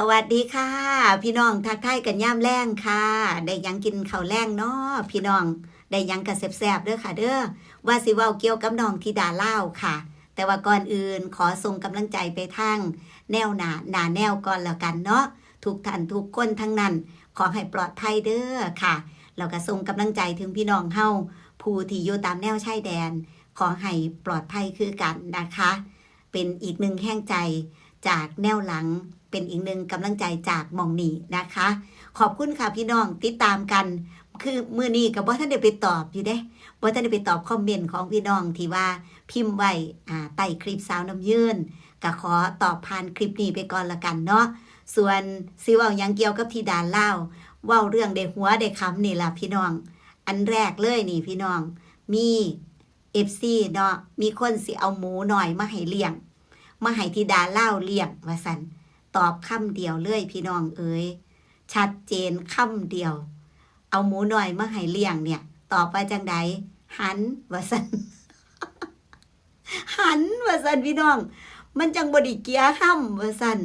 วัสดีค่ะพี่น้องทักทายกันย่ำแรงค่ะได้ยังกินข้าวแรงเนาะพี่น้องได้ยังกระแซบๆเด้อค่ะเด้อว่าสิเว้าเกี่ยวกับน้องธิดาเล่าวค่ะแต่ว่าก่อนอื่นขอส่งกำลังใจไปทางแนวหนาแนวก่อนแล้วกันเนาะทุกท่านทุกคนทั้งนั้นขอให้ปลอดภัยเด้อค่ะแล้วก็ส่งกำลังใจถึงพี่น้องเฮาผู้ที่อยู่ตามแนวชายแดนขอให้ปลอดภัยคือกันนะคะ เป็นอีกหนึ่งแห่งใจจากแนวหลังเป็นอีกหนึ่งกำลังใจจากหม่องนี้นะคะ ขอบคุณค่ะพี่น้องติดตามกัน คือมื้อนี้กับว่าท่านได้ไปตอบอยู่เด้ว่าท่านได้ไปตอบคอมเมนต์ของพี่น้องที่ว่าพิมพ์ไว้ใต้คลิปสาวน้ำยืนก็ขอตอบผ่านคลิปนี้ไปก่อนละกันเนาะส่วนสิเว้ายังเกี่ยวกับที่ดานเล่าเว้าเรื่องได้หัวได้คำนี่ล่ะพี่น้องอันแรกเลยนี่พี่น้องมีFC เนาะมีคนสิเอาหมูหน่อยมาให้เลี้ยงมาให้ธิดาเล่าเลี้ยงว่าสันตอบคำเดียวเลยพี่น้องเอ๋ยชัดเจนคำเดียวเอาหมูหน่อยมาให้เลี้ยงเนี่ยตอบไปจังใดหันว่าสัน หันว่าสันพี่น้องมันจังบไดิเกียห้ำว่าสัน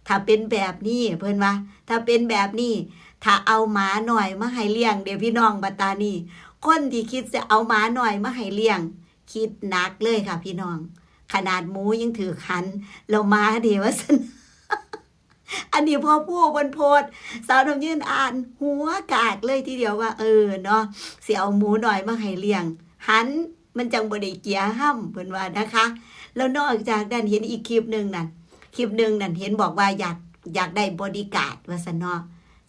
ถ้าเป็นแบบนี้เพิ่นว่าถ้าเป็นแบบนี้ถ้าเอาหมาหน่อยมาให้เลี้ยงเดี๋ยวพี่น้องบัดตานี่คนที่คิดจะเอาหมาหน่อยมาให้เลี้ยงคิดหนักเลยค่ะพี่น้องขนาดหมูยังถือขันเรามาเดี๋ยวสัน อันนี้พอพูดบนโพดสาวน้ำยืนอ่านหัวกากเลยทีเดียวว่าเนาะเสียเอาหมูหน่อยมาให้เลี้ยงหันมันจังบ่ได้เกียห้ำเพิ่นว่านะคะแล้วนอกจากนั้นเห็นอีกคลิปหนึ่งนั่นเห็นบอกว่าอยากได้บอดี้การ์ดว่าซั่นเนาะ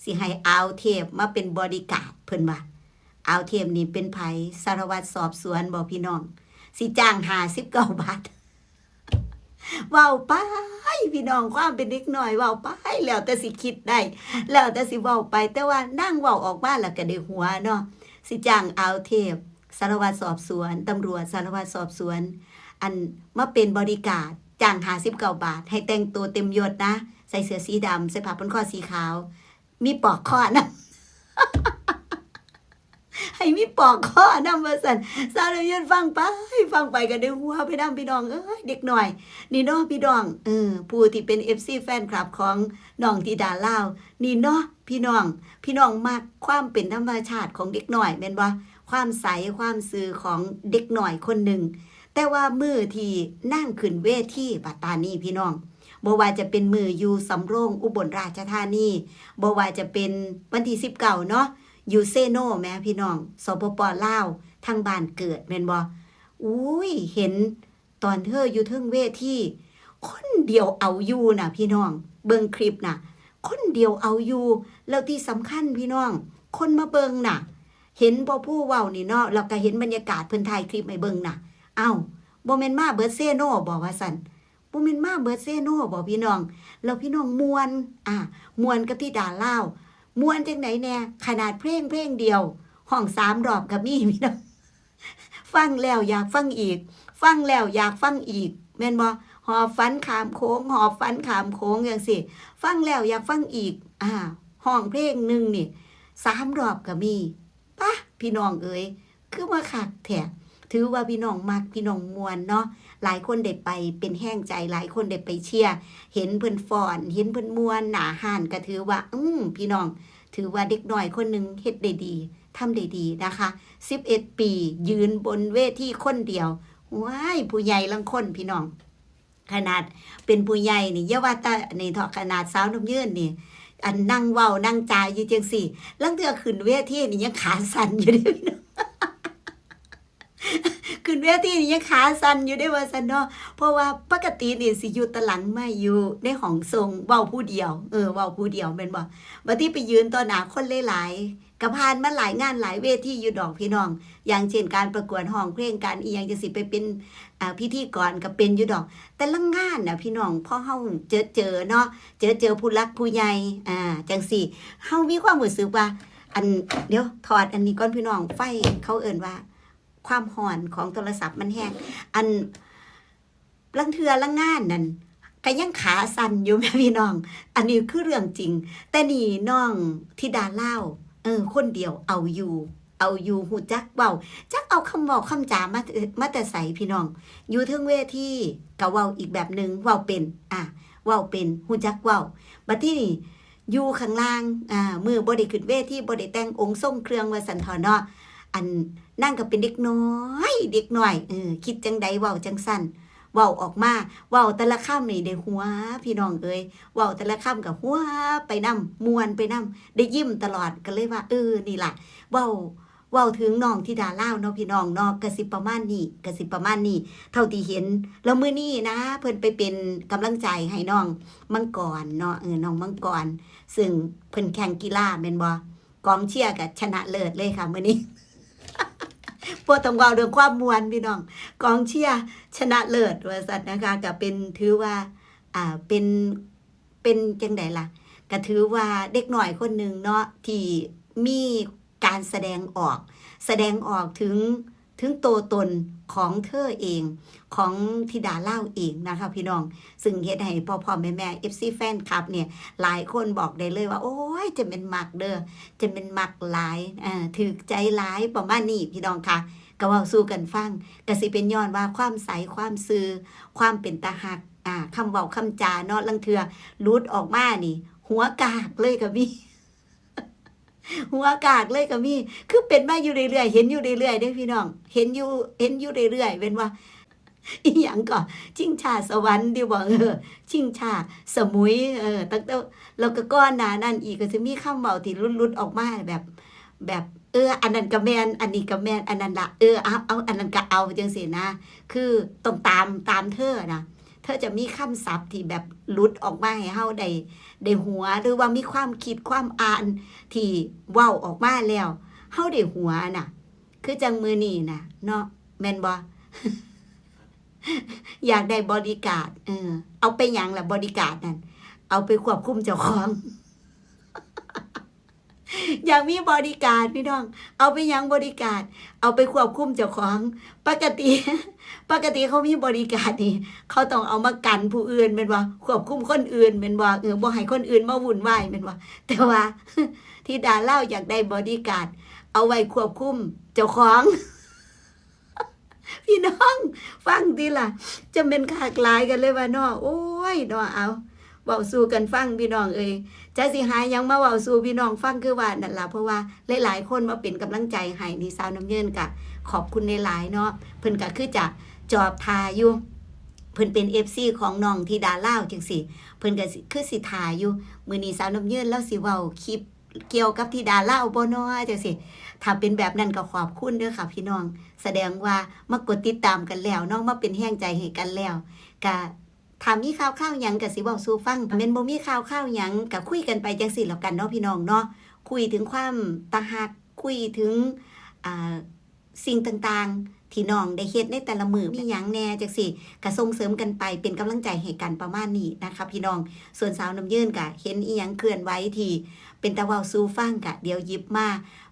สิให้อาวเทพมาเป็นบอดี้การ์ดเพิ่นว่าอาวเทพนี่เป็นไผสารวัตรสอบสวนบ่พี่น้องสิจ้าง59 บาทเว้าไปพี่น้องความเป็นเด็กน้อยเว้าไปแล้วแต่สิคิดได้แล้วแต่สิเว้าไปแต่ว่านั่งเว้าออกมาแล้วก็ได้หัวเนาะสิจ้างอาวเทพสารวัตรสอบสวนตำรวจสารวัตรสอบสวนอันมาเป็นบริการจ้าง59 บาทให้แต่งตัวเต็มยศนะใส่เสื้อสีดำใส่ผ้าพันคอสีขาวมีปลอกคอนะ ให้มีปอกข้อนำมาสั่นสาวยืนฟังไปกันได้หัวไปนำพี่น้องเด็กหน่อยนี่เนาะพี่น้องผู้ที่เป็น FC แฟนคลับของน้องธิดาลาวนี่เนาะพี่น้องมักความเป็นธรรมชาติของเด็กหน่อยแม่นบ่ความใสความซื่อของเด็กหน่อยคนหนึ่งแต่ว่ามื้อที่นั่งขึ้นเวทีปัตตานีพี่น้องบ่ว่าจะเป็นมื้ออยู่สำโรงอุบลราชธานีบ่ว่าจะเป็นวันที่19เนาะยูเซโนแม่พี่น้องสปป.ลาวทางบ้านเกิดแม่นบ่อุ้ยเห็นตอนเธออยู่เทิงเวทีคนเดียวเอาอยู่น่ะพี่น้องเบิ่งคลิปน่ะคนเดียวเอาอยู่แล้วที่สำคัญพี่น้องคนมาเบิ่งน่ะเห็นบ่ผู้เว้านี่เนาะแล้วก็เห็นบรรยากาศเพิ่นถ่ายคลิปให้เบิ่งน่ะอ้าวบ่แม่นมาเบิดเซโนบ่ว่าซั่นบ่แม่นมาเบิดเซโนบ่พี่น้องแล้วพี่น้องม่วนม่วนกับที่ดาลาวม่วนจังไหนแน่ขนาดเพลงเดียวห้อง3 รอบก็มีพี่น้องฟังแล้วอยากฟังอีกฟังแล้วอยากฟังอีกแม่นบ่หอบฝันขามโค้งหอบฝันขามโค้งจังซี่ฟังแล้วอยากฟังอีกห้องเพลงนึงนี่3 รอบก็มีปะพี่น้องเอ๋ยคือมาคักแท้ถือว่าพี่น้องมักพี่น้องม่วนเนาะหลายคนได้ไปเป็นแห้งใจหลายคนได้ไปเชียร์เห็นเพิ่นฟ้อนเห็นเพิ่นม่วนหน้าห้านก็ถือว่าพี่น้องถือว่าเด็กน้อยคนหนึ่งเฮ็ดได้ดีทำได้ดีนะคะ11 ปียืนบนเวทีคนเดียวว้ายผู้ใหญ่ลังคนพี่น้องขนาดเป็นผู้ใหญ่นี่อย่าว่าแต่นี่เถาะขนาดสาวน้ำยืนนี่อันนั่งเว้านั่งจาอยู่จังซี่ลังเทื่อขึ้นเวทีนี่ยังขาสั่นอยู่เด้อพี่น้อง ขึ้นเวทีนี่ยังขาสั่นอยู่ได้ว่าซั่นเนาะเพราะว่าปกตินี่สิอยู่ตะหลังไม่อยู่ในห้องทรงเว้าผู้เดียวเว้าผู้เดียวแม่นบ่บัดนี้ไปยืนต่อหน้าคนหลายๆก็ผ่านมาหลายงานหลายเวทีอยู่ดอกพี่น้องอย่างเช่นการประกวดร้องเพลงการอีหยังจังสิไปเป็นพิธีกรก็เป็นอยู่ดอกแต่ละงานน่ะพี่น้องพอเฮาเจอเนาะเจอผู้หลักผู้ใหญ่จังซี่เฮามีความรู้สึกว่าอันเดี๋ยวถอดอันนี้ก่อนพี่น้องไฟเขาเอิ้นว่าความห่อนของโทรศัพท์มันแห้งอันลังเทือลังงานนั่นก็ยังขาสั่นอยู่แม่พี่น้องอันนี้คือเรื่องจริงแต่นี่น้องธิดาเล่าคนเดียวเอาอยู่หูจักเว้าจักเอาคำเว้าคำจามาแต่ใส่พี่น้องอยู่เทิงเวทีก็เว้าอีกแบบนึงเว้าเป็น เว้าเป็นฮู้จักเว้าบัดที่นี่อยู่ข้างล่างมือบ่ได้ขึ้นเวทีบ่ได้แต่งองค์ทรงเครื่องว่าซั่นเถาะเนาะอันนั่งก็เป็นเด็กน้อยคิดจังใดเว้าจังซั่นเว้าออกมาเว้าแต่ละคำนี่ได้หัวพี่น้องเอ้ยเว้าแต่ละคำก็หัวไปนำม่วนไปนำได้ยิ้มตลอดก็เลยว่านี่ล่ะเว้าถึงน้องธิดาลาวเนาะพี่น้องเนาะก็สิประมาณนี้เท่าที่เห็นแล้วมื้อนี้นะเพิ่นไปเป็นกำลังใจให้น้องมังกรเนาะน้องมังกรซึ่งเพิ่นแข่งกีฬาแม่นบ่กองเชียร์ก็ชนะเลิศเลยค่ะมื้อนี้ พวกต้องเว้าเรื่องความม่วนพี่น้องกองเชียร์ชนะเลิศว่าซั่นนะคะก็เป็นถือว่าเป็นจังได๋ล่ะก็ถือว่าเด็กน้อยคนหนึ่งเนาะที่มีการแสดงออกถึงตัวตนของเธอเองของธิดาเล่าเองนะคะพี่น้องซึ่งเฮ็ดให้พ่อแม่ FC แฟนคลับเนี่ยหลายคนบอกได้เลยว่าโอ้ยจะเป็นมักเด้อจะเป็นมักหลายถึกใจหลายประมาณนี้พี่น้องค่ะก็เว้าสู่กันฟังก็สิเป็นย้อนว่าความใสความซื่อความเป็นตาฮักคำเว้าคำจาเนาะลังเทื่อหลุดออกมานี่หัวกากเลยก็มีหัวกากเลยก็มีคือเป็นมาอยู่เรื่อยๆเห็นอยู่เรื่อยๆเด้อพี่น้องเห็นอยู่เรื่อยๆเป็นว่าอีหยังก็ชิงชาสวรรค์ดิบ่ชิงชาสมุยตั้งแต่แล้วก็ก้อนหน้านั่นอีกก็สิมีคำเว้าที่หลุดออกมาแบบอันนั้นก็แม่นอันนี้ก็แม่นอันนั้นล่ะเอาอันนั้นก็เอาจังซี่นะคือต้องตามเธอนะเธอจะมีคำศัพท์ที่แบบหลุดออกมาให้เฮาได้หัวหรือว่ามีความคิดความอ่านที่เว้าออกมาแล้วเฮาได้หัวน่ะคือจังมื้อนี้น่ะเนาะแม่นบ่ อยากได้บอดี้การ์ดเอาไปหยังล่ะบอดี้การ์ดนั่นเอาไปควบคุมเจ้าของ อยากมีบอดี้การ์ดพี่น้องเอาไปยังบอดี้การ์ดเอาไปควบคุมเจ้าของปกติเขามีบอดี้การ์ดนี่เขาต้องเอามากันผู้อื่นแม่นบ่ควบคุมคนอื่นแม่นบ่บ่ให้คนอื่นมาวุ่นวายแม่นบ่แต่ว่า ที่ดาเล่าอยากได้บอดี้การ์ดเอาไว้ควบคุมเจ้าของ พี่น้องฟังดีล่ะจะเป็นขากลายกันเลยว่าเนาะโอ้ยเนาะเอาเว้าสู่กันฟังพี่น้องเอ้ยจะสิหายังมาเว้าสู่พี่น้องฟังคือว่านั่นล่ะเพราะว่าหลายๆคนมาเป็นกำลังใจให้นี่สาวน้ำเยินกะขอบคุณหลายๆเนาะเพิ่นก็คือจะจอบทาอยู่เพิ่นเป็น FC ของน้องธิดาลาวจังซี่เพิ่นก็คือสิทาอยู่มื้อนี้สาวน้ำเยินแล้วสิเว้าคลิปเกี่ยวกับธิดาลาวบ่เนาะจังซี่ถ้าเป็นแบบนั้นก็ขอบคุณเด้อค่ะพี่น้องแสดงว่ามากดติดตามกันแล้วเนาะมาเป็นแรงใจให้กันแล้วก็ถ้ามีข่าวหยังก็สิเว้าสู่ฟังแม่นบ่มีข่าวหยังก็คุยกันไปจังซี่แล้วกันเนาะพี่น้องเนาะคุยถึงความตาฮักคุยถึงสิ่งต่างๆที่น้องได้เฮ็ดในแต่ละมื้อมีหยังแน่จังซี่ก็ส่งเสริมกันไปเป็นกำลังใจให้กันประมาณนี้นะคะพี่น้องส่วนสาวน้ำเยินก็เห็นอีหยังเคลื่อนไหวที่เป็นตาเว้าสู่ฟังก็เดี๋ยวหยิบมา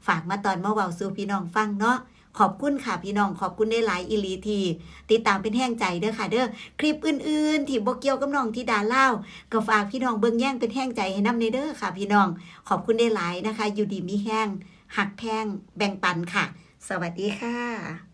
ฝากมาตอนมาเว้าสู่พี่น้องฟังเนาะขอบคุณค่ะพี่น้องขอบคุณได้หลายอีหลีทีติดตามเป็นแห้งใจเด้อค่ะเด้อคลิปอื่นๆที่บ่เกี่ยวกับน้องธิดาลาวก็ฝากพี่น้องเบิ่งแย่งเป็นแห้งใจให้นำในเด้อค่ะพี่น้องขอบคุณได้หลายนะคะอยู่ดีมีแห้งหักแพงแบ่งปันค่ะสวัสดีค่ะ